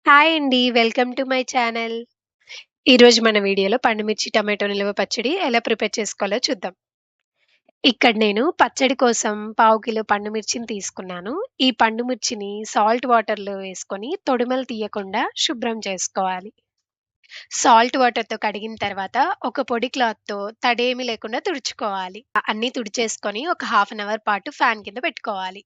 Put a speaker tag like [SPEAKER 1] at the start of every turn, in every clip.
[SPEAKER 1] Hi అండి. Welcome to my channel. ఈరోజు మన వీడియోలో పండుమిర్చి టమాటో నిల్వ పచ్చడి ఎలా ప్రిపేర్ చేసుకోవాలో చూద్దాం. ఇక్కడ నేను పచ్చడి కోసం పావు కిలో పండుమిర్చిని తీసుకున్నాను. ఈ పండుమిర్చిని సాల్ట్ వాటర్‌లో వేసుకొని తొడిమలు తీయకుండా శుభ్రం చేసుకోవాలి. సాల్ట్ వాటర్‌తో కడిగిన తర్వాత ఒక పొడి క్లాత్‌తో తడేమి లేకుండా తుడుచుకోవాలి. అన్నీ తుడిచేసుకొని ఒక హాఫ్ అన్ అవర్ పాటు ఫ్యాన్ కింద పెట్టుకోవాలి.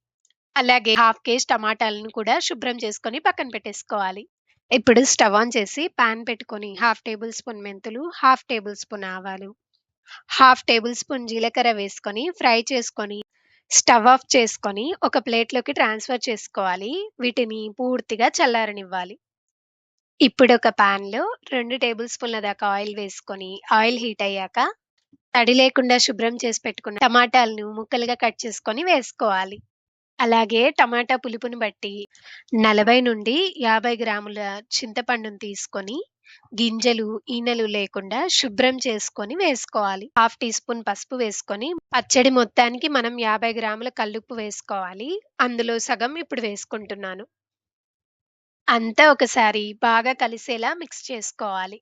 [SPEAKER 1] అలాగే హాఫ్ కేజీ టమాటాలను కూడా శుభ్రం చేసుకొని పక్కన పెట్టేసుకోవాలి. ఇప్పుడు స్టవ్ ఆన్ చేసి పాన్ పెట్టుకొని హాఫ్ టేబుల్ స్పూన్ మెంతులు, హాఫ్ టేబుల్ స్పూన్ ఆవాలు, హాఫ్ టేబుల్ స్పూన్ జీలకర్ర వేసుకొని ఫ్రై చేసుకొని స్టవ్ ఆఫ్ చేసుకొని ఒక ప్లేట్‌లోకి ట్రాన్స్‌ఫర్ చేసుకోవాలి. వీటిని పూర్తిగా చల్లారనివ్వాలి. ఇప్పుడు ఒక పాన్‌లో 2 టేబుల్ స్పూన్ల దాకా ఆయిల్ వేసుకొని ఆయిల్ హీట్ అయ్యాక తడి లేకుండా శుభ్రం చేసి పెట్టుకున్న టమాటాలను ముక్కలుగా కట్ చేసుకొని వేసుకోవాలి. అలాగే టమాటా పులుపుని బట్టి 40-50 గ్రాముల చింతపండును తీసుకొని, గింజలు, ఈనెలు లేకుండా శుభ్రం చేసుకొని వేసుకోవాలి. హాఫ్ టీ స్పూన్ పసుపు వేసుకొని, పచ్చడి మొత్తానికి మనం 50 గ్రాముల కల్లుప్పు వేసుకోవాలి. అందులో సగం ఇప్పుడు వేసుకుంటున్నాను. అంతా ఒకసారి బాగా కలిసేలా మిక్స్ చేసుకోవాలి.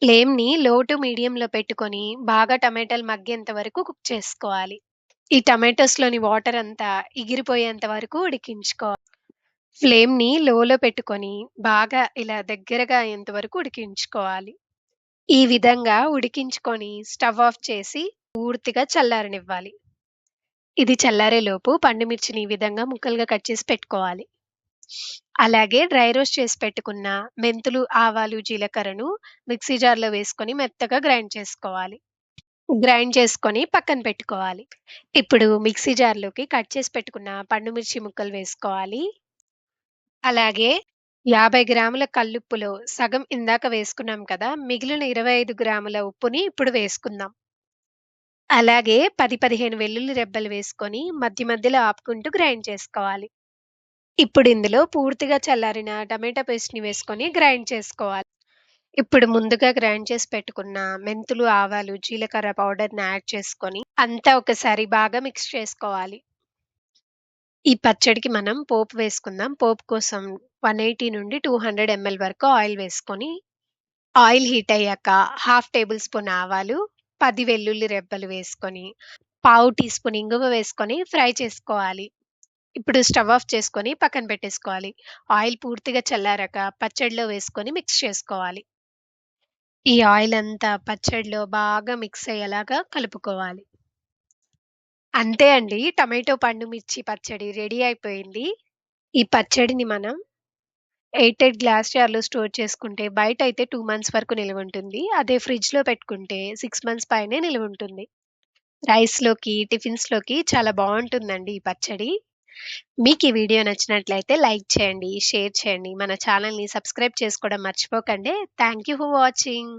[SPEAKER 1] ఫ్లేమ్‌ని లో టు మీడియంలో పెట్టుకొని బాగా టమాటాలు మగ్గేంత వరకు కుక్ చేసుకోవాలి. ఈ టమాటోస్‌లోని వాటర్ అంతా ఎగిరిపోయేంత వరకు ఉడికించుకోవాలి. ఫ్లేమ్‌ని లోలో పెట్టుకొని బాగా ఇలా దగ్గరగా అయ్యేంత వరకు ఉడికించుకోవాలి. ఈ విధంగా ఉడికించుకొని స్టవ్ ఆఫ్ చేసి పూర్తిగా చల్లారనివ్వాలి. ఇది చల్లారేలోపు పండుమిర్చిని ఈ విధంగా ముక్కలుగా కట్ చేసి పెట్టుకోవాలి. అలాగే డ్రై రోస్ట్ చేసి పెట్టుకున్న మెంతులు, ఆవాలు, జీలకర్రను మిక్సీ జార్‌లో వేసుకొని మెత్తగా గ్రైండ్ చేసుకోవాలి. గ్రైండ్ చేసుకొని పక్కన పెట్టుకోవాలి. ఇప్పుడు మిక్సీ జార్‌లోకి కట్ చేసి పెట్టుకున్న పండుమిర్చి ముక్కలు వేసుకోవాలి. అలాగే 50 గ్రాముల కల్లుప్పులో సగం ఇందాక వేసుకున్నాం కదా! మిగిలిన 25 గ్రాముల ఉప్పుని ఇప్పుడు వేసుకుందాం. అలాగే 10, 15 వెల్లుల్లి రెబ్బలు వేసుకొని మధ్య మధ్యలో ఆపుకుంటూ గ్రైండ్ చేసుకోవాలి. ఇప్పుడు ఇందులో పూర్తిగా చల్లారిన టమాటా పేస్ట్‌ని వేసుకొని గ్రైండ్ చేసుకోవాలి. ఇప్పుడు ముందుగా గ్రైండ్ చేసి పెట్టుకున్న మెంతులు, ఆవాలు, జీలకర్ర పౌడర్‌ని యాడ్ చేసుకొని అంతా ఒకసారి బాగా మిక్స్ చేసుకోవాలి. ఈ పచ్చడికి మనం పోపు వేసుకుందాం. పోపు కోసం 180-200 ఎంఎల్ వరకు ఆయిల్ వేసుకొని, ఆయిల్ హీట్ అయ్యాక హాఫ్ టేబుల్ స్పూన్ ఆవాలు, 10 వెల్లుల్లి రెబ్బలు వేసుకొని, పావు టీ స్పూన్ ఇంగువ వేసుకొని ఫ్రై చేసుకోవాలి. ఇప్పుడు స్టవ్ ఆఫ్ చేసుకొని పక్కన పెట్టేసుకోవాలి. ఆయిల్ పూర్తిగా చల్లారాక పచ్చడిలో వేసుకొని మిక్స్ చేసుకోవాలి. ఈ ఆయిల్ అంతా పచ్చడిలో బాగా మిక్స్ అయ్యేలాగా కలుపుకోవాలి. అంతే అండి. టమాటో పండు మిర్చి పచ్చడి రెడీ అయిపోయింది. ఈ పచ్చడిని మనం ఎయిర్‌టైట్ గ్లాస్ జార్‌లో స్టోర్ చేసుకుంటే బయటైతే 2 మంత్స్ వరకు నిలవుంటుంది. అదే ఫ్రిడ్జ్‌లో పెట్టుకుంటే 6 మంత్స్ పైనే నిలవుంటుంది. రైస్‌లోకి, టిఫిన్స్‌లోకి చాలా బావుంటుందండి ఈ పచ్చడి. మీకు ఈ వీడియో నచ్చినట్లయితే లైక్ చేయండి, షేర్ చేయండి. మన ఛానెల్‌ని సబ్స్క్రైబ్ చేసుకోవడం మర్చిపోకండి. Thank you for watching.